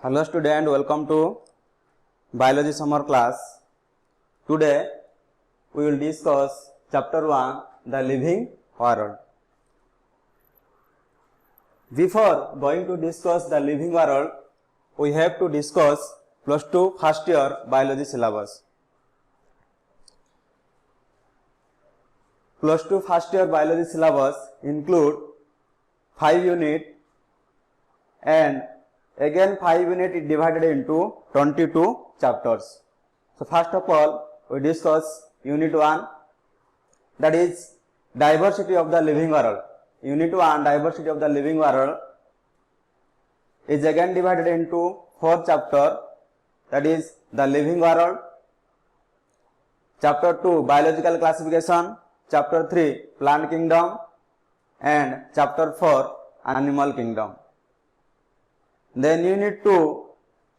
Hello student, welcome to biology summer class. Today we will discuss chapter 1, the living world. Before going to discuss the living world, we have to discuss plus 2 first year biology syllabus. Plus 2 first year biology syllabus include 5 unit and again 5 unit is divided into 22 chapters. So first of all we discuss unit 1, that is diversity of the living world. Unit 1, diversity of the living world, is again divided into 4 chapters, that is the living world. Chapter 2, biological classification. Chapter 3, plant kingdom, and chapter 4, animal kingdom. Then unit 2,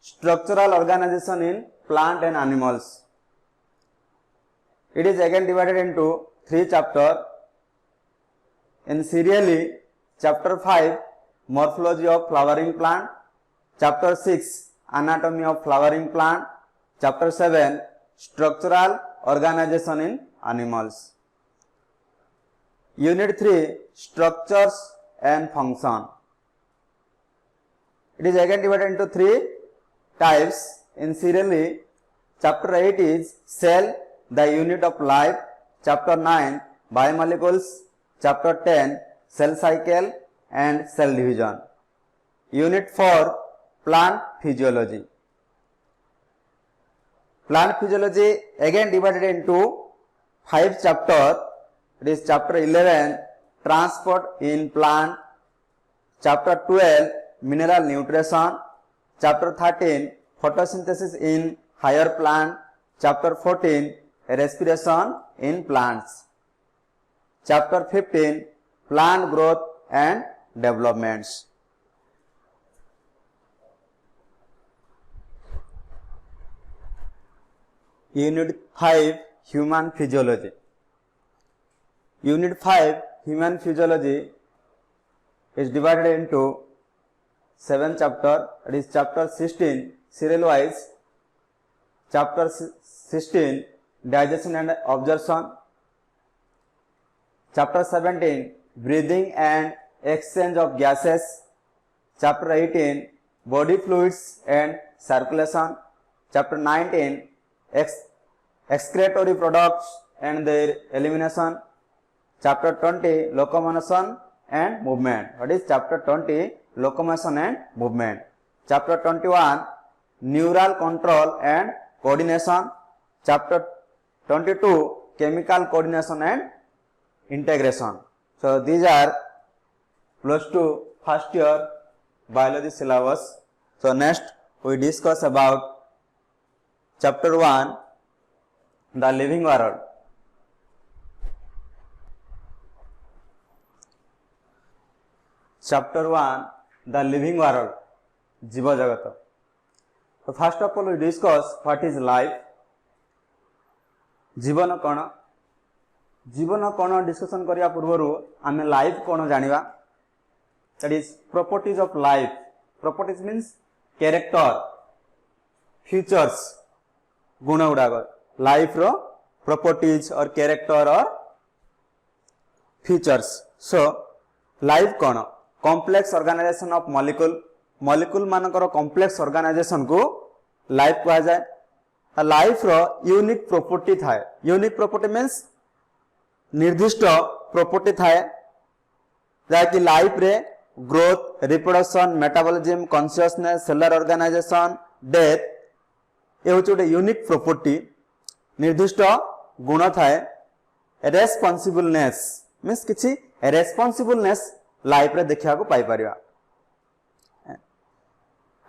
structural organization in plant and animals. It is again divided into 3 chapters. In serially, chapter 5, morphology of flowering plant. Chapter 6, anatomy of flowering plant. Chapter 7, structural organization in animals. Unit 3, structures and function. It is again divided into 3 types. In serially, chapter 8 is cell, the unit of life. Chapter 9, biomolecules. Chapter 10, cell cycle and cell division. Unit 4, plant physiology. Plant physiology again divided into 5 chapters. It is chapter 11, transport in plant. Chapter 12, mineral nutrition. Chapter 13, photosynthesis in higher plant. Chapter 14, respiration in plants. Chapter 15, plant growth and developments. Unit 5, human physiology. Unit 5, human physiology, is divided into 7 chapters. It is chapter 16, serial wise. Chapter 16, digestion and absorption. Chapter 17, breathing and exchange of gases. Chapter 18, body fluids and circulation. Chapter 19, excretory products and their elimination. Chapter 20, locomotion and movement. What is chapter 20? Locomotion and movement. Chapter 21, neural control and coordination. Chapter 22, chemical coordination and integration. So these are plus 2 first year biology syllabus. So next we discuss about chapter 1, the living world. Chapter 1, the living world, Jiva Jagata. So first of all we discuss what is life. जीवन कौन, जीवन कौन discussion करिया पूर्वरु आमे life कौन जानिबा. That is properties of life. Properties means character, features, गुण गुड़ाक लाइफ रो प्रॉपर्टीज और कैरेक्टर और फीचर्स. सो लाइफ कौन? Complex organization of molecule. Molecule मानकर कॉम्प्लेक्स ऑर्गेनाइजेशन को लाइफ कहा जाए. लाइफ रो यूनिक प्रॉपर्टी थाए. यूनिक प्रॉपर्टी मीन्स निर्दिष्ट प्रॉपर्टी थाए जाकि लाइफ रे growth, reproduction, metabolism, consciousness, cellular organization, death, ये होचे गोटे यूनिक प्रॉपर्टी. निर्दिष्ट गुण थाए. रेस्पॉन्सिबलनेस मीन्स किछि रेस्पॉन्सिबलनेस लाइफ रे देखिया को पाई परिबा.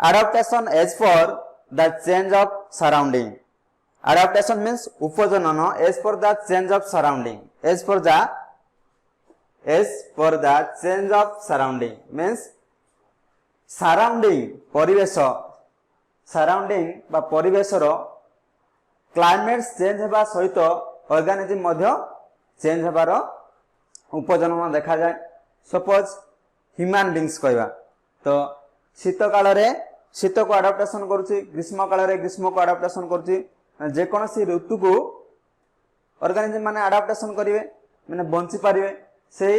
Adaptation as for the change of surrounding. Adaptation means upajanana as per the change of surrounding. As per the change of surrounding means surrounding परिवेश, surrounding बा परिवेश रो क्लाइमेट चेंज हेबा सहित ऑर्गेनिज्म मध्य चेंज हेबार उपजनन देखा जाए. सपोज ह्यूमन बीइंग्स कहबा तो शीत काल रे शीत को आडाप्टेशन करुच्ची ग्रीष्म काल रे ग्रीष्म को आडाप्टेशन करुच्ची जेकोसी ऋतु को ऑर्गेनिज्म माने आडाप्टेशन करिवे माने बंची पारिवे से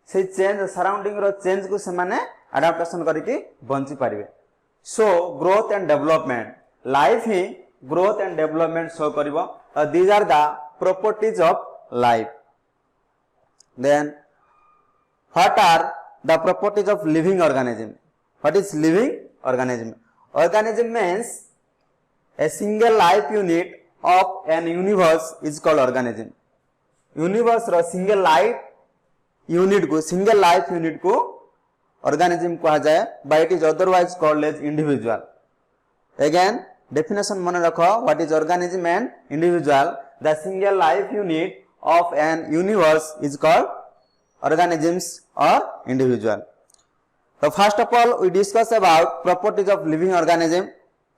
चेंज सराउंडिंग रो चेंज को से माने आडाप्टेशन करके बंची पारिवे so growth and development life ही ग्रोथ एंड डेवलपमेंट शो करिवो these are the properties of life then what are the properties of living organism what is living organism organism means a single life unit of an universe is called organism universe रो single life unit को organism कहा जाए but it is otherwise called as individual again definition मन रखो what is organism and individual the single life unit of an universe is called organisms or individual so first of all we discuss about properties of living organism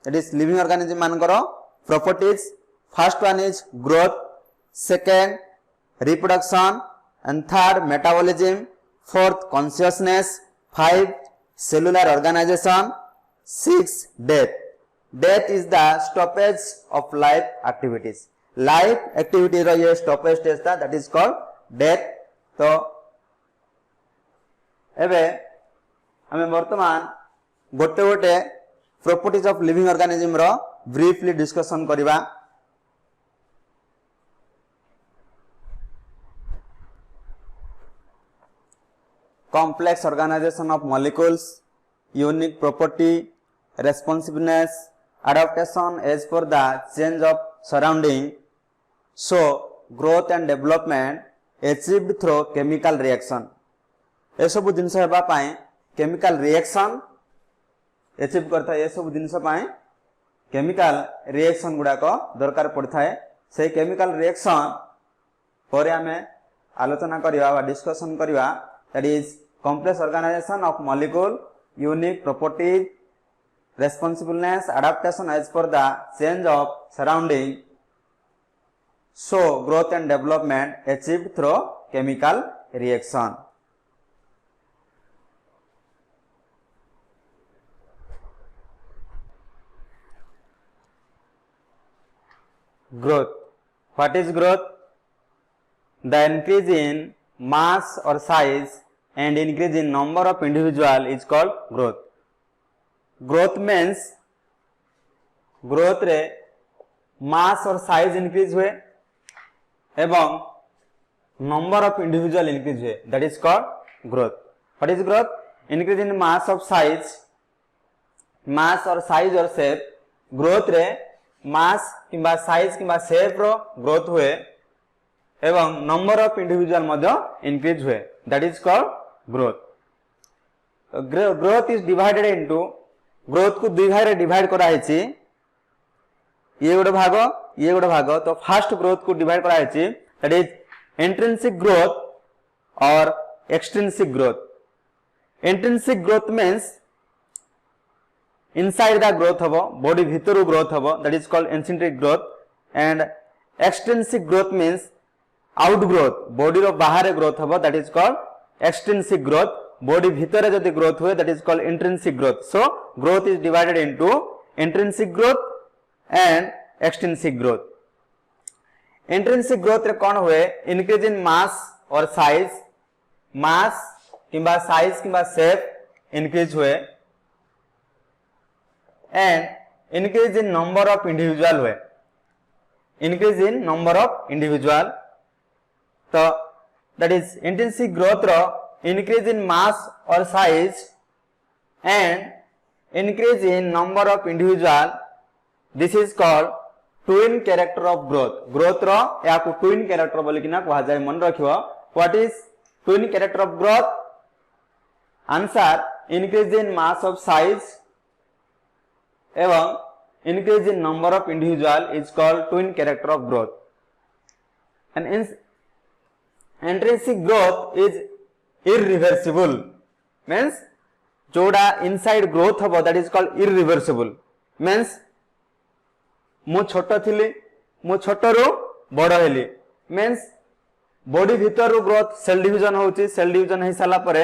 that is living organism mankoro properties first one is growth second reproduction and third metabolism fourth consciousness five cellular organization six death is the stoppage of life activities रो ये stoppage stage था that is called death तो एबे हमें वर्तमान गोटे properties of living organism रो briefly discussion करिबा complex organization of molecules unique property responsiveness adaptation as per the change of surrounding so growth and development achieved through chemical reaction ए सब जिनस हेबा पाए केमिकल रिएक्शन अचीव करता है ये सब जिनस पाए केमिकल रिएक्शन गुडा को दरकार पड़ता है से केमिकल रिएक्शन पर हमें आलोचना करिवा बा डिस्कशन करिवा that is complex organization of molecule unique properties responsibleness adaptation as per the change of surrounding so growth and development achieved through chemical reaction growth what is growth the increase in mass or size and increase in number of individual is called growth means growth रे mass और size increase हुए एवं number of individual increase हुए that is called growth what is growth increase in mass of size mass और size और shape growth रे मास किंबा size किंबा शेप रो ग्रोथ हुए एवं नंबर ऑफ इंडिविजुअल मध्य इंक्रीज हुए that is called growth growth is divided into growth को दुई भाग रे डिवाइड करा हैछि ये गोटे भाग तो फर्स्ट ग्रोथ को डिवाइड करा हैछि दैट इज इंट्रिंसिक ग्रोथ और extrinsic growth intrinsic growth means inside the growth habo body bhitoru growth habo that is called intrinsic growth and extrinsic growth means outgrowth body ro bahare growth habo that is called extrinsic growth body bhitore jodi growth hue that is called intrinsic growth so growth is divided into intrinsic growth and extrinsic growth intrinsic growth re kon hue increase in mass or size mass kimba size kimba shape increase hue and increase in number of individual हुए increase in number of individual तो that is intrinsic growth रो increase in mass or size and increase in number of individual this is called twin character of growth रो या को twin character बोली कि ना कहा जाए मन रखियो what is twin character of growth answer increase in mass of size एवं increase in number of individual is called twin character of growth and intrinsic growth is irreversible means जोड़ा inside growth हबो that is called irreversible means मु छोटो थिली मु छोटो रो बड़ो heli means body भीतर रो growth cell division होची सेल डिवीजन हे साला परे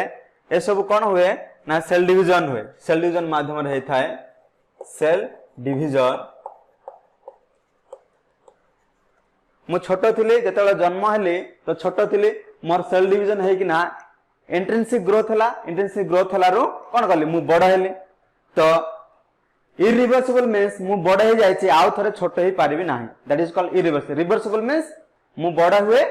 ए सब कोन हुए ना सेल डिवीजन माध्यम रे थाए सेल डिविजन मु छोट थिली जेतेबेले जन्म हेली तो छोट थिली मोर सेल डिविजन है कि ना इंट्रिंसिक ग्रोथ हला इंट्रिंसिक ग्रोथ हलारो कोन करली मु बड़ हेली तो इरिवर्सिबल मींस मु बड़ हे जाय छी आउ थरे छोट हे पारिबी नाही that is called irreversible reversible means मु बड़ हुए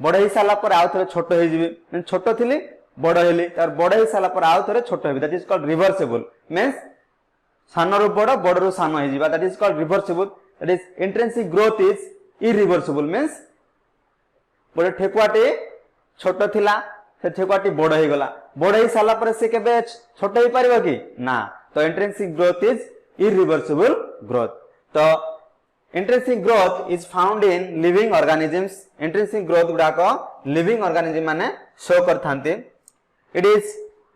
बड़ हे साला पर आउ थरे छोट हे जिवि मींस छोट थिली बड़ हेली तार बड़ हे साला पर आउ थरे छोट हेबी that is called reversible means सानरो बड़ बड़रो सान हे जिबा that is called reversible that is intrinsic growth is irreversible means बड़े ठेकुआटे छोट थिला से ठेकुआटी बड़ हे गला बड़ हे साला पर से केबे छोट हे पारिबो कि ना तो intrinsic growth is irreversible growth तो intrinsic growth is found in living organisms intrinsic growth गुडा को living organism माने show करथांते it is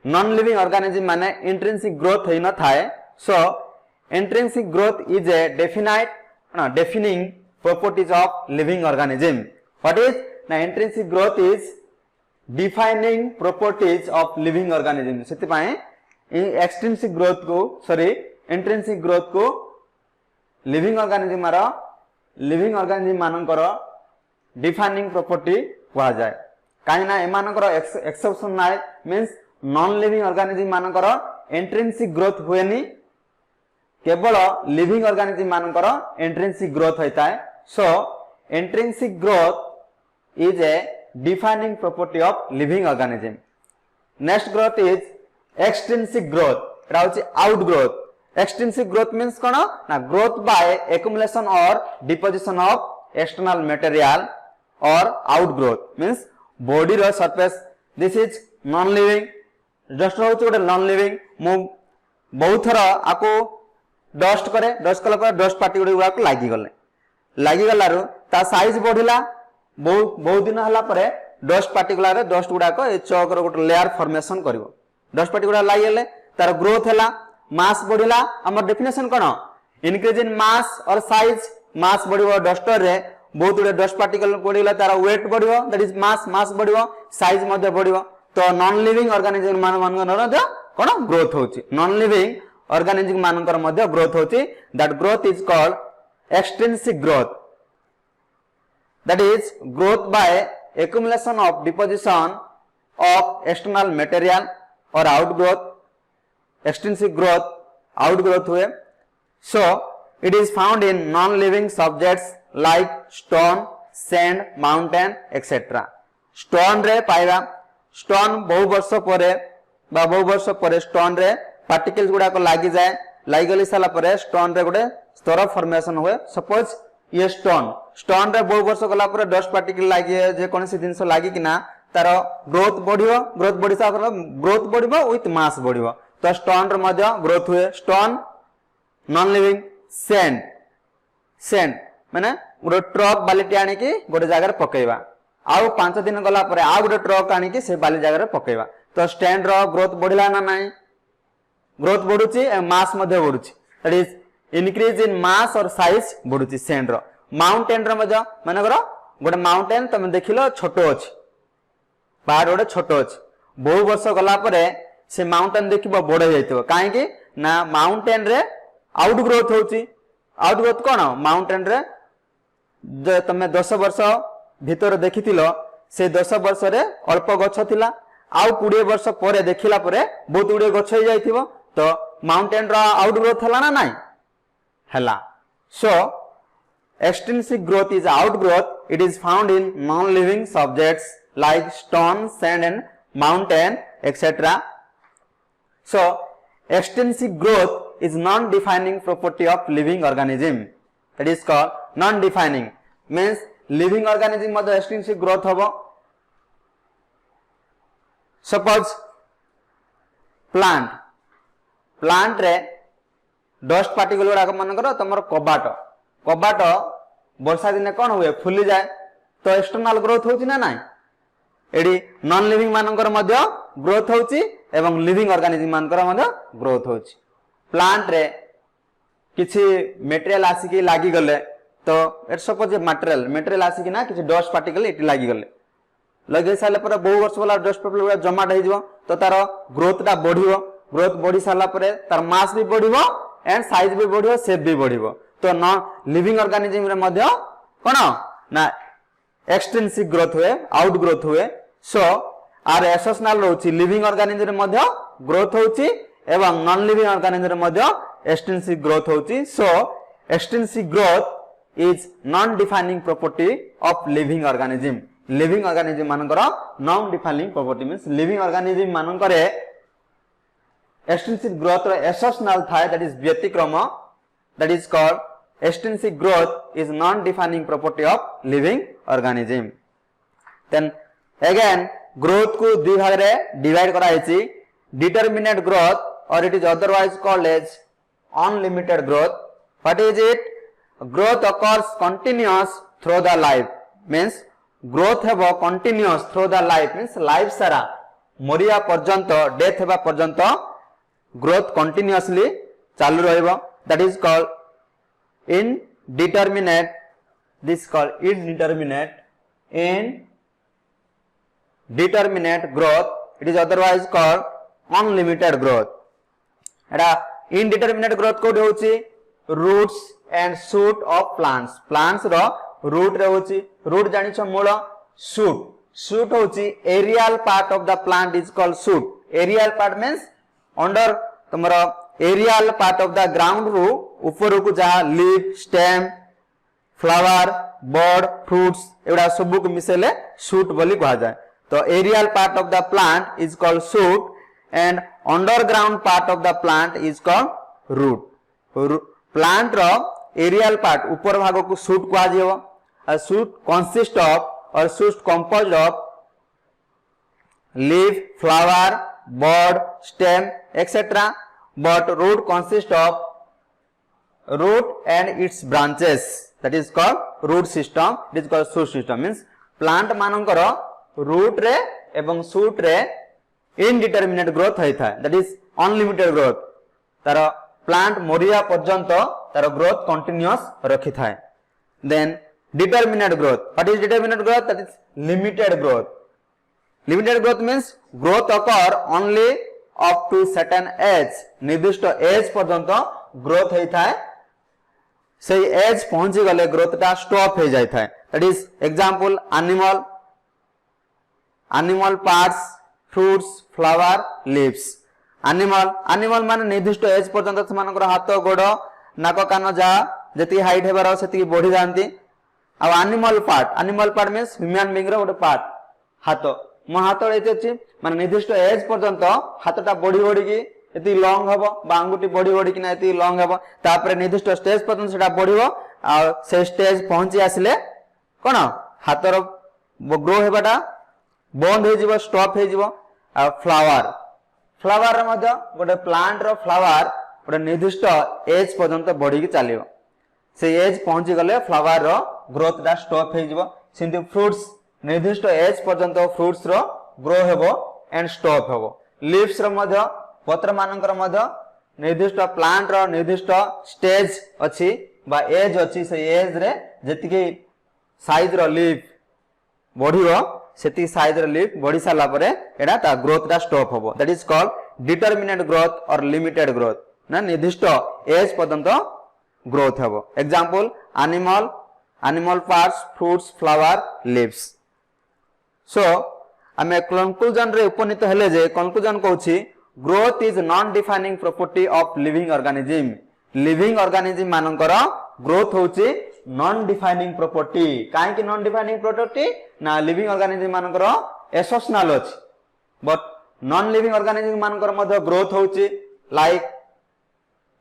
non living organism माने intrinsic growth है न थाए so intrinsic growth is a defining properties of living organism what is na intrinsic growth is defining properties of living organism सेति पाए extrinsic growth को sorry intrinsic growth को living organism मानकर defining property कहा जाए कहीं ना एमानकर एक्सेप्शन नाय मींस नॉन लिविंग ऑर्गेनिज्म मानकर इंट्रिंसिक ग्रोथ हुएनी केवल लिविंग ऑर्गेनिज्म मानकर इंट्रिंसिक ग्रोथ होता है so intrinsic growth is a defining property of living organism next growth is extrinsic growth एटा होची out growth extrinsic growth means कोन ना growth by accumulation or deposition of external material or outgrowth means body ro surface this is non living just होची गोटे non living मु बहुत थरा आको डस्ट करे डस्ट कला पर डस्ट पार्टिकल गुडा को लागी गलारो ता साइज बढ़िला बहुत दिन हला परे डस्ट पार्टिकल रे डस्ट गुडा को ए चौक रो गोटे लेयर फॉर्मेशन करिवो डस्ट पार्टिकल लागि गेले तार ग्रोथ हला मास बढ़िला हमर definition cone increase in mass और साइज मास बढ़िबो डस्टर रे बहुत गुडे डस्ट पार्टिकल बढ़िला तार वेट बढ़िबो दैट इज मास बढ़िबो साइज मध्ये बढ़िबो तो नॉन लिविंग ऑर्गेनिज्म मान कोन ग्रोथ होची नॉन लिविंग ऑर्गेनिज्म मानकर मध्ये ग्रोथ होची that growth is called extrinsic growth that is growth by accumulation of deposition of external material or outgrowth extrinsic growth outgrowth हुए so it is found in non living subjects like stone sand mountain etc stone रे पाइबा stone बहु वर्ष परे stone रे particles गुडा को लागि जाए लागि गली साला परे stone रे गुडे स्तर फॉर्मेशन हुए सपोज ये stone रे बहु वर्ष गला परे डस्ट पार्टिकल लागि जे कोनसी जिंस लागि किना तार ग्रोथ बढ़ी सा ग्रोथ बढ़िबो विथ मास बढ़िबो तो स्टोन रे मध्य ग्रोथ हुए स्टोन नॉन लिविंग सैंड माने गोटे ट्रक बालीटी आनी की गोटे जगह पकेबा आउ 5 दिन गला परे आ गोटे ट्रक आनी की से बाली जगह पकेबा तो स्टैंड रो ग्रोथ बढ़िला ना नाही ग्रोथ बढ़ुची मास मध्य बढ़ुची that is increase in mass और साइज बढ़ुची सैंड रो माउंटेन रो मध्य माने करो गोटे माउंटेन तुम देखिलो छोटो अछि पहाड़ गोटे छोटो अछि बहु वर्ष गला परे से माउंटेन देखिबो बड़ हो जाइतो काहे कि ना माउंटेन रे आउट ग्रोथ होची आउट ग्रोथ कोन माउंटेन रे जे तमे 10 वर्ष भीतर देखितिलो से 10 वर्ष रे अल्प गछ थिला आउ 20 वर्ष परे देखिला परे बहुत गुडे गछ हो जाइथिबो तो माउंटेन रो आउट ग्रोथ हला ना नाही हला सो extrinsic growth is outgrowth it is found in non living subjects like stone sand and mountain etc so extrinsic growth is non defining property of living organism that is called non defining means living organism मध्ये extrinsic growth होबो suppose plant रे dust particle गुडा मन करो तमर कबाट वर्षा दिन कौन हुए fully जाए तो एक्सटर्नल ग्रोथ होची ना नाही एडी नॉन लिविंग मानकर मध्य ग्रोथ होची एवं लिविंग ऑर्गेनिज्म मानकर मध्य ग्रोथ होची प्लांट रे किछि मटेरियल आसी की लागी गले तो इट सपोज मटेरियल आसी की ना किछि डस्ट पार्टिकल इटी लागी गले लगे साले पर बहु वर्ष वाला डस्ट पार्टिकल जमा ढाई जिवो तो तार ग्रोथ टा बढ़िवो ग्रोथ बढ़ी साला पर तार मास भी बढ़िवो एंड साइज भी बढ़िबो शेप भी बढ़िबो तो नॉन लिविंग ऑर्गेनिज्म रे मध्य कोन ना एक्सटेंसिव ग्रोथ हुए आउट ग्रोथ हुए सो आर एसेसनल रहउची लिविंग ऑर्गेनिज्म रे मध्य ग्रोथ होउची एवं नॉन लिविंग ऑर्गेनिज्म रे मध्य एक्सटेंसिव ग्रोथ होउची so extensive growth is non defining property of living organism living organism मानकर non defining property means living organism मानकर extensive growth रो exceptional थाए दैट इज व्यतिक्रम that is called extensive growth is non defining property of living organism then again growth को दुई भाग रे divide करा हैछि determinate growth or it is otherwise called as unlimited growth what is it growth occurs continuous through the life means growth हेबो continuous through the life means life सारा मरिया पर्यंत death हेबा पर्यंत ग्रोथ कंटिन्यूअसली चालू रहइबो that is called indeterminate this called indeterminate growth it is otherwise called unlimited growth एटा indeterminate growth कोड होउची roots and shoot of plants रो root रे होउची root जानि छ मूल shoot होउची aerial part of the plant is called shoot aerial part means under तमरो aerial part of the ground रो ऊपर को जा leaf stem flower bud fruits एडा सब को मिसेले shoot बोली कहा जाय तो aerial part of the plant is called shoot and underground part of the plant is called root plant ro aerial part ऊपर भाग को shoot कहा जेबो a shoot consist of or shoot composed of leaf flower bud stem etc but root consist of root and its branches that is called root system it is called shoot system means plant मानकर root रे एवं shoot रे indeterminate growth होई था that is unlimited growth तार plant मरिया पर्यंत तार growth continuous रखि थाए then determinate growth what is determinate growth that is limited growth means growth occur only up to certain age निर्दिष्ट एज पर्यंत ग्रोथ होई थाए से एज पहुंची गले ग्रोथ टा स्टॉप हो जाय थाए that is example animal parts fruits flower leaves animal माने निर्दिष्ट एज पर्यंत समानकर हाथ गोड़ नाक कान जा जति हाइट हेबार सेति बढ़ी जांती आ animal part means human being रो गोटे पार्ट हाथ मो हाथ एते अछि माने निर्दिष्ट एज पर्यंत हाथटा बढ़ी की एति लॉन्ग हबो बा अंगुटी बढ़ी किना एति लॉन्ग हबो तापर निर्दिष्ट स्टेज पर्यंत सेटा बढ़िबो आ से स्टेज पहुंची आसिले कोन हाथर ग्रो हेबाटा बंद हो जिवो स्टॉप हो जिवो आ फ्लावर रे मध्य गोटे प्लांट रो फ्लावर गोटे निर्दिष्ट एज पर्यंत बढ़ी की चलियो से एज पहुंची गले फ्लावर रो ग्रोथ दा स्टॉप हो जिवो सिंधु फ्रूट्स निर्दिष्ट एज पर्यंत फ्रूट्स रो ग्रो हेबो एंड स्टॉप हेबो लीव्स रो मध्य पत्र मानकर मध्य निर्दिष्ट प्लांट रो निर्दिष्ट स्टेज अछि बा एज अछि से एज रे जति साइज रो लीफ बढ़ियो सेति साइज रो लीफ बढ़ी साला परे एडा ता ग्रोथ दा स्टॉप होबो that is called determinate growth or limited growth ना निर्दिष्ट एज पर्यंत ग्रोथ हेबो example animal parts fruits flower leaves so आमे कंक्लूजन रे उपनीत हेले जे कंक्लूजन कहूची growth is non defining property of living organism मानकर ग्रोथ होची नॉन डिफाइनिंग प्रॉपर्टी काहे कि नॉन डिफाइनिंग प्रॉपर्टी ना लिविंग ऑर्गेनिज्म मानकर एसेसनल अछि बट नॉन लिविंग ऑर्गेनिज्म मानकर मध्य ग्रोथ होची like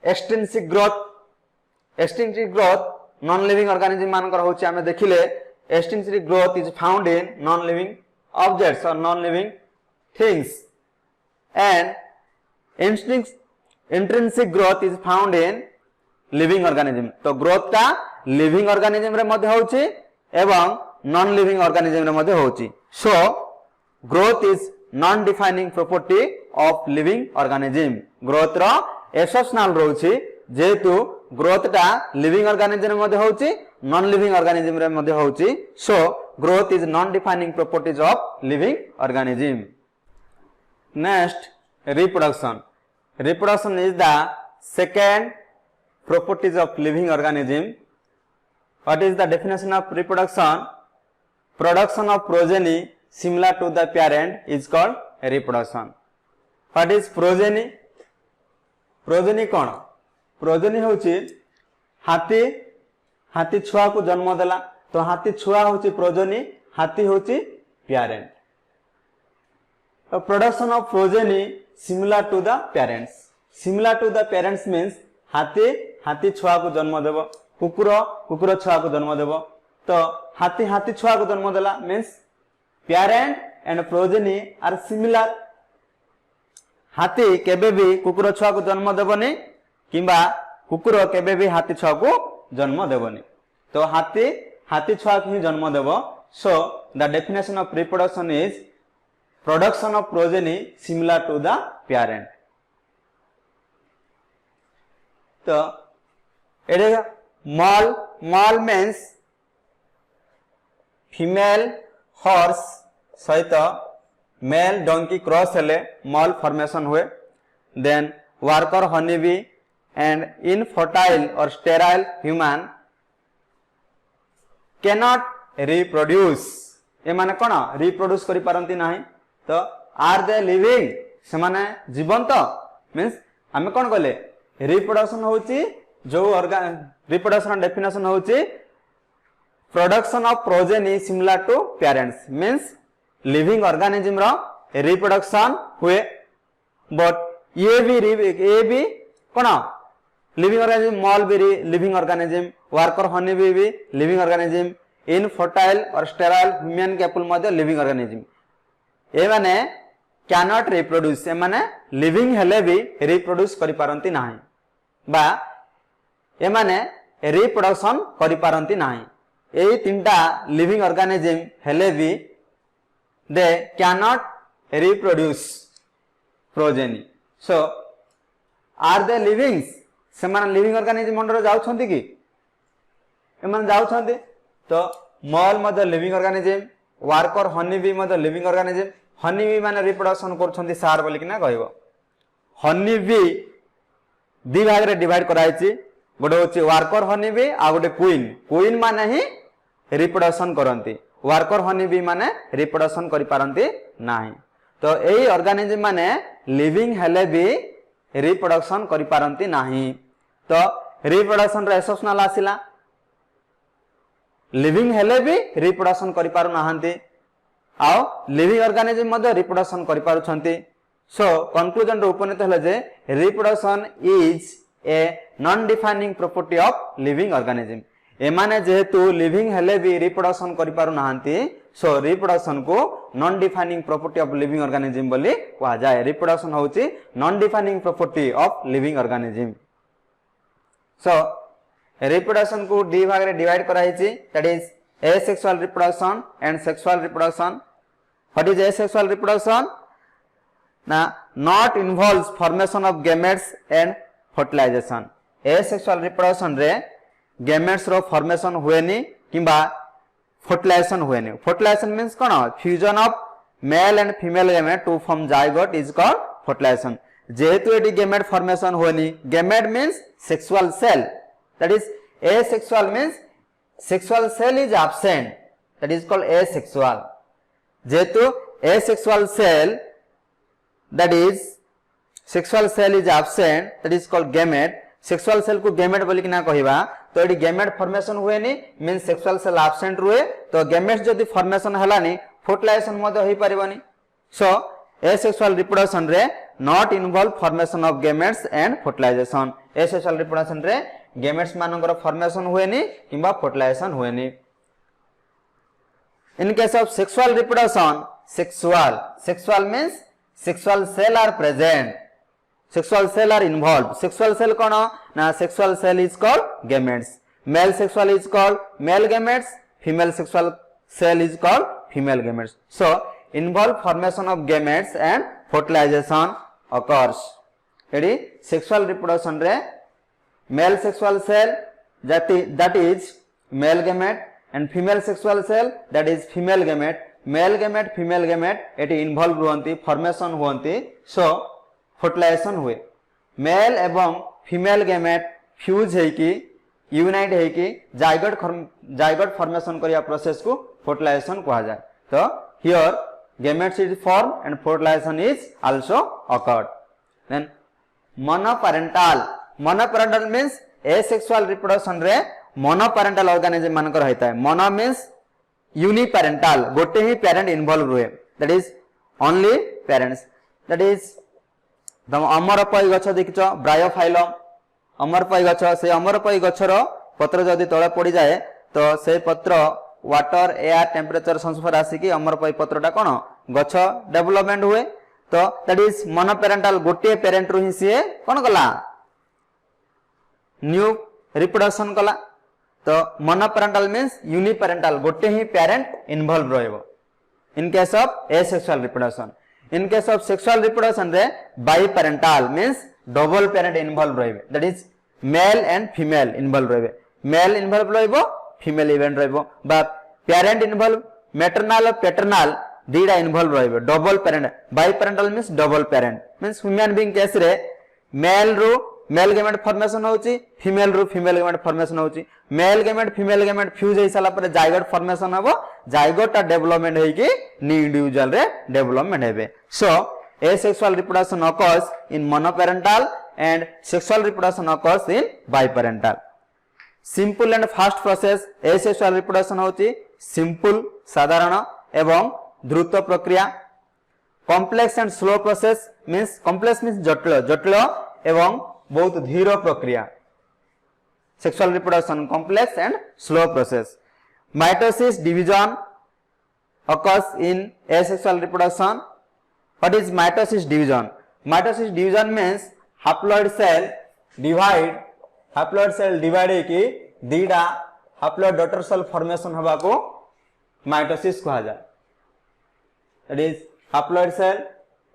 extensive growth non living organism मानकर होची हमें देखिले extensive growth is found in non living objects or non living things and intrinsic growth is found in living organism तो growth का living organism रे मध्ये होची एवं नॉन लिविंग ऑर्गेनिज्म रे मध्ये होची so growth is non defining property of living organism growth रो एसेसनल रहउची जेतु ग्रोथ टा लिविंग ऑर्गेनिज्म रे मध्ये होची नॉन लिविंग ऑर्गेनिज्म रे मध्ये होची so growth is non defining properties of living organism next reproduction is the second properties of living organism. What is the definition of reproduction? Production of progeny similar to the parent is called reproduction. What is progeny? Progeny कौन? Progeny होची हाथी छुआ को जन्म देला, तो हाथी छुआ होची progeny, हाथी होची parent. So production of progeny similar to the parents. Similar to the parents means हाथी छुआ को जन्म देव, कुकुर छुआ को जन्म देव, तो हाथी छुआ को जन्म देला means parent and progeny are similar. हाथी केबे भी कुकुर छुआ को जन्म देवनी किंबा कुकुर केबे भी हाथी छुआ को जन्म देवनी, तो हाथी छुआ को ही जन्म देव. So the definition of reproduction is production of progeny similar to the parent. तो एडे मॉल means female horse सहित मेल डोंकी क्रॉस हेले मॉल फॉर्मेशन हुए. Then worker honey bee and infertile और स्टेराइल ह्यूमन कैनॉट रिप्रोड्यूस. ए माने कोन reproduce करि पारंती नाही, तो आर दे लिविंग से माने जीवंत मींस हमें कोन कहले रिप्रोडक्शन होची जो रिप्रोडक्शन डेफिनेशन होची production of progeny similar to parents means living organism रो रिप्रोडक्शन हुए. बट ये भी कोन लिविंग ऑर्गेनिज्म, मॉल भी लिविंग ऑर्गेनिज्म, वर्कर हनी भी लिविंग ऑर्गेनिज्म, इनफर्टाइल और स्टेराइल ह्यूमन कैपल मध्य लिविंग ऑर्गेनिज्म. ए माने कैनॉट रिप्रोड्यूस, ए माने लिविंग हेले भी रिप्रोड्यूस करि पारंती नाही बा ए माने रिप्रोडक्शन करि पारंती नाही. एई तीनटा लिविंग ऑर्गेनिज्म हेले भी they cannot reproduce progeny. So are they living? सेमान लिविंग ऑर्गेनिज्म अंडर जाउछंती कि एमान जाउछंती, तो मॉल मध्य living organism, worker honey bee मध्य लिविंग ऑर्गेनिज्म. हनी बी माने रिप्रोडक्शन करछंती सार बोली कि ना कहबो. हनी बी दि भाग रे डिवाइड कराइछि, गोटे होछि वर्कर हनी बी आ गोटे क्वीन माने ही रिप्रोडक्शन करंती, वर्कर हनी बी माने रिप्रोडक्शन करि पारंती नाही. तो एई ऑर्गेनिज्म माने लिविंग हेले भी रिप्रोडक्शन करि पारंती नाही. तो रिप्रोडक्शन रे एक्सेप्शनल आसिला, लिविंग हेले भी रिप्रोडक्शन करि पारु नाहंती, आ लिविंग ऑर्गेनिज्म मध्ये रिप्रोडक्शन करि पारुछंती. सो कंक्लूजन रे उपनीत हले जे reproduction is a non defining property of living organism. एमाने जेहेतु लिविंग हेले भी रिप्रोडक्शन करि पारु नाहंती, सो रिप्रोडक्शन को non defining property of living organism बोली कहा जाय. रिप्रोडक्शन होची non defining property of living organism. So reproduction को डी भाग रे डिवाइड कराइछि, that is asexual reproduction and sexual reproduction. What is asexual reproduction? ना not involves formation of gametes and fertilisation. Asexual reproduction रे गैमेट्स रो formation हुएनी किंबा फर्टिलाइजेशन हुएनी. फर्टिलाइजेशन मींस कोन fusion of male and female gamete to form zygote is called fertilisation. जेहेतु एटी gamete formation हुएनी, gamete means sexual cell, that is asexual means sexual cell is absent, that is called asexual. जेहेतु asexual cell that is sexual cell is absent, that is called gamete. Sexual cell को gamete बोली कि ना कहिबा, तो एडी gamete formation हुएनी means sexual cell absent रुए, तो गैमेट्स जदी फॉर्मेशन हलानी फर्टिलाइजेशन मध्ये होई परिबनी. सो एसेक्सुअल रिप्रोडक्शन रे not involve formation of gametes and fertilisation. Asexual reproduction रे गैमेट्स मानकर फॉर्मेशन हुएनी किंबा फर्टिलाइजेशन हुएनी. In case of sexual reproduction, sexual means sexual cell are present, sexual cell are involved. Sexual cell kono na sexual cell is called gametes. Male sexual is called male gametes, female sexual cell is called female gametes. So involved formation of gametes and fertilization occurs. Ready? Sexual reproduction re male sexual cell that is male gamete and female sexual cell that is female gamete. Male gamete female gamete एटी involved हुअन्ति, formation हुअन्ति, so fertilisation हुए. Male एवं female gamete fuse हेकी unite हेकी zygote formation करिया process को fertilisation कहा जाए। तो here gametes is formed and fertilization is also occurred. Then monoparental means asexual reproduction रे monoparental organism मानकर होता है। mono means uniparental, गोटे ही parent involved हुए, that is only parents, that is तम अमरपई गछ देखिछ ब्रायोफाइलम अमरपई गछ, से अमरपई गछर पत्र जदि तळे पड़ी जाए तो से पत्र वाटर एयर टेम्परेचर संस्पर्श आसिकी अमरपई पत्रटा कोन गछ डेवलपमेंट हुए। तो दैट इज मोनोपेरेंटल, गोटे पेरेंट रु ही से कोन कला न्यू रिप्रोडक्शन कला। तो मोनोपेरेंटल मींस यूनिपेरेंटल, गोटे ही पेरेंट इन्वॉल्व रहइबो in case of asexual reproduction. In case of sexual reproduction रे biparental means double parent involve रहइबे, that is male and female involve रहइबे, मेल इन्वॉल्व रहइबो फीमेल इवेंट रहइबो, बा parent involve maternal or paternal दीडा involve रहइबो। Double parent biparental means double parent means human being case रे male रो male gamete formation होची, फीमेल रो फीमेल गेमेट फॉर्मेशन होची, mail gamete female gamete fuse हे साला पर जाइगोट फॉर्मेशन हबो, जाइगोट टा डेवलपमेंट हे कि न्यू इंडिविजुअल रे डेवलपमेंट हेबे। सो asexual reproduction occurs in monoparental and sexual reproduction occurs in biparental. Simple and fast process asexual reproduction होची simple साधारण एवं द्रुत प्रक्रिया। complex and slow process means complex means जटिल, जटिल एवं बहुत धीर प्रक्रिया। sexual reproduction complex and slow process. Mitosis division occurs in asexual reproduction. What is mitosis division? Mitosis division means haploid cell divide की दीडा haploid daughter cell formation हवा को mitosis कहा जाए। That is haploid cell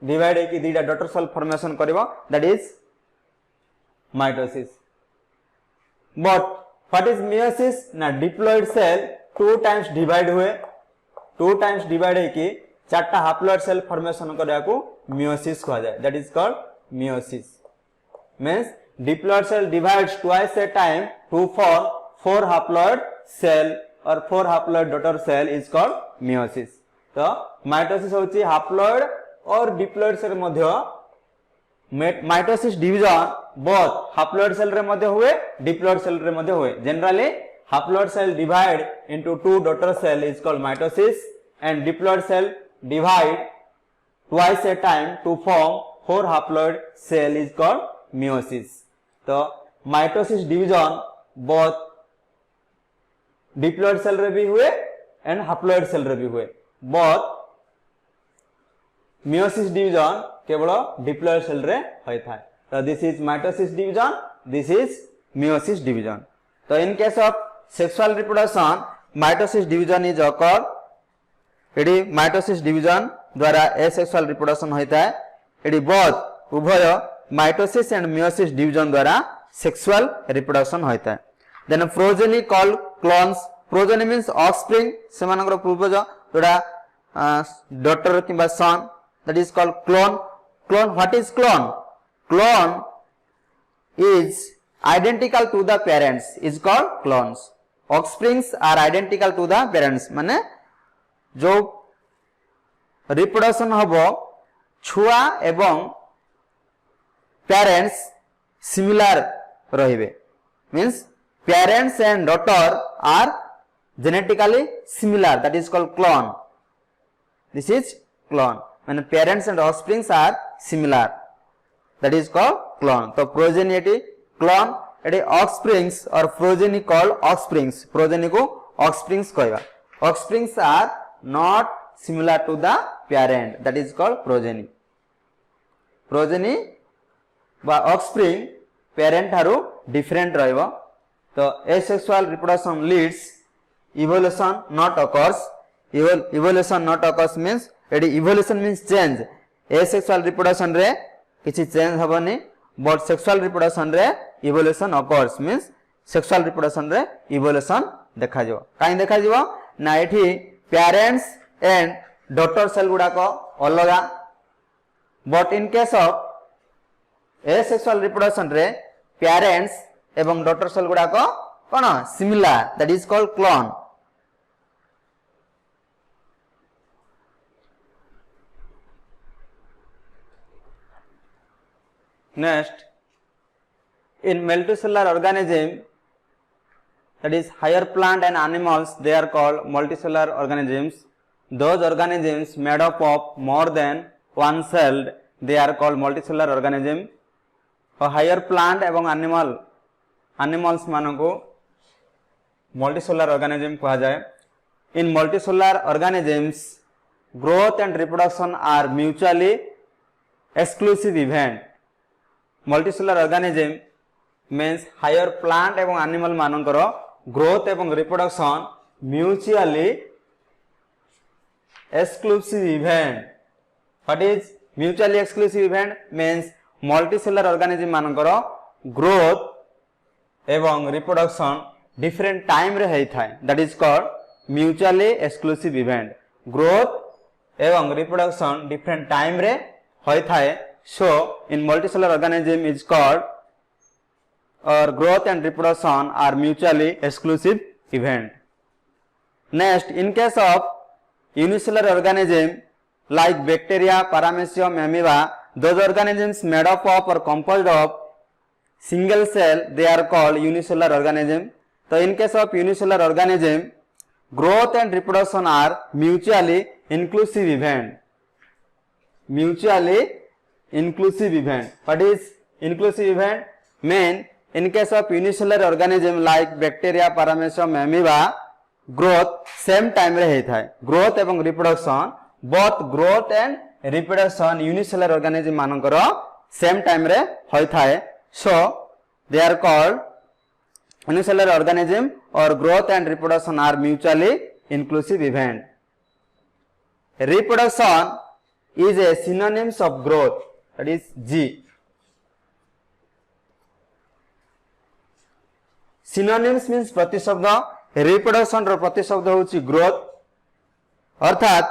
divide की दीडा daughter cell formation करिवो, that is mitosis. But what is meiosis? ना diploid cell 2 times divide हुए, 2 times divide की चारटा haploid cell formation करिया को meiosis कहा जाए, that is called meiosis. Means diploid cell divides twice a time to form 4 haploid cell or 4 haploid daughter cell is called meiosis. तो mitosis होची haploid और diploid cell मध्य mitosis division both haploid cell रे मध्य हुए, diploid cell रे मध्य हुए। Generally haploid cell divide into 2 daughter cell is called mitosis and diploid cell divide twice a time to form 4 haploid cell is called meiosis. तो mitosis division both diploid cell रे भी हुए and haploid cell रे भी हुए। both meiosis division केवल diploid cell रे होता है। तो this is mitosis division, this is meiosis division. तो in case of sexual reproduction mitosis division is occur, एडी माइटोसिस डिवीजन द्वारा एसेक्सुअल रिप्रोडक्शन होता है। एडी बोथ उभय माइटोसिस एंड मियोसिस डिवीजन द्वारा सेक्सुअल रिप्रोडक्शन होता है। Then progeny called clones, progeny means offspring, सेमानकर पूर्वज जोडा डॉटर किबा son, that is called clone. Clone, what is clone? Clone is identical to the parents is called clones. Offsprings are identical to the parents, माने जो reproduction हबो छुआ एवं parents similar रहिबे, means parents and daughter are genetically similar, that is called clone. This is clone, माने parents and offsprings are similar, that is called clone. तो progeny clone, एटी offsprings or progeny called offsprings, progeny को offsprings कहबा। Offsprings are not similar to the parent, that is called progeny. progeny बा offspring parent हारू different रहिबो। तो asexual reproduction leads evolution not occurs, evolution not occurs means एडी evolution means change, asexual reproduction रे किछि change हबनी, but sexual reproduction रे evolution occurs means sexual reproduction रे evolution देखा जिवो। काई देखा जिवो ना एठी पेरेंट्स एंड डॉटर सेल गुडा को अलगा, but in case of asexual reproduction रे पेरेंट्स एवं डॉटर सेल गुड़ाक कौन similar that is called clone. Next in multicellular organism, that is higher plant and animals, they are called multicellular organisms. Those organisms made up of more than one cell, they are called multicellular organism. और higher plant एवं animals मानको multicellular organism कहा जाए। In multicellular organisms, growth and reproduction are mutually exclusive event. Multicellular organism means higher plant एवं animal मानकर growth एवं reproduction mutually exclusive event. What is mutually exclusive event? Means multicellular organism मानकर growth एवं reproduction different time रे होई थाए, that is called mutually exclusive event. Growth एवं reproduction different time रे होई थाए. So in multicellular organism is called or growth and reproduction are mutually exclusive event. Next, in case of unicellular organism like bacteria, paramecium, amoeba, those organisms made up of or composed of single cell, they are called unicellular organism. So in case of unicellular organism, growth and reproduction are mutually inclusive event. Mutually inclusive event. What is inclusive event? Mean in case of unicellular organism like bacteria, paramecium, amoeba, growth same time रे होता है. Growth एवं reproduction, both growth and reproduction unicellular organism मानकर same time रे होता है. So they are called unicellular organism or growth and reproduction are mutually inclusive event. Reproduction is a synonyms of growth, that is G. Synonyms means प्रतिशब्द. Reproduction रो प्रतिशब्द होची growth, अर्थात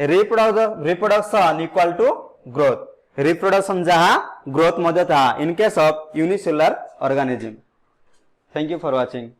reproduction equal to growth. Reproduction जहां growth मध्य था in case of unicellular organism. Thank you for watching.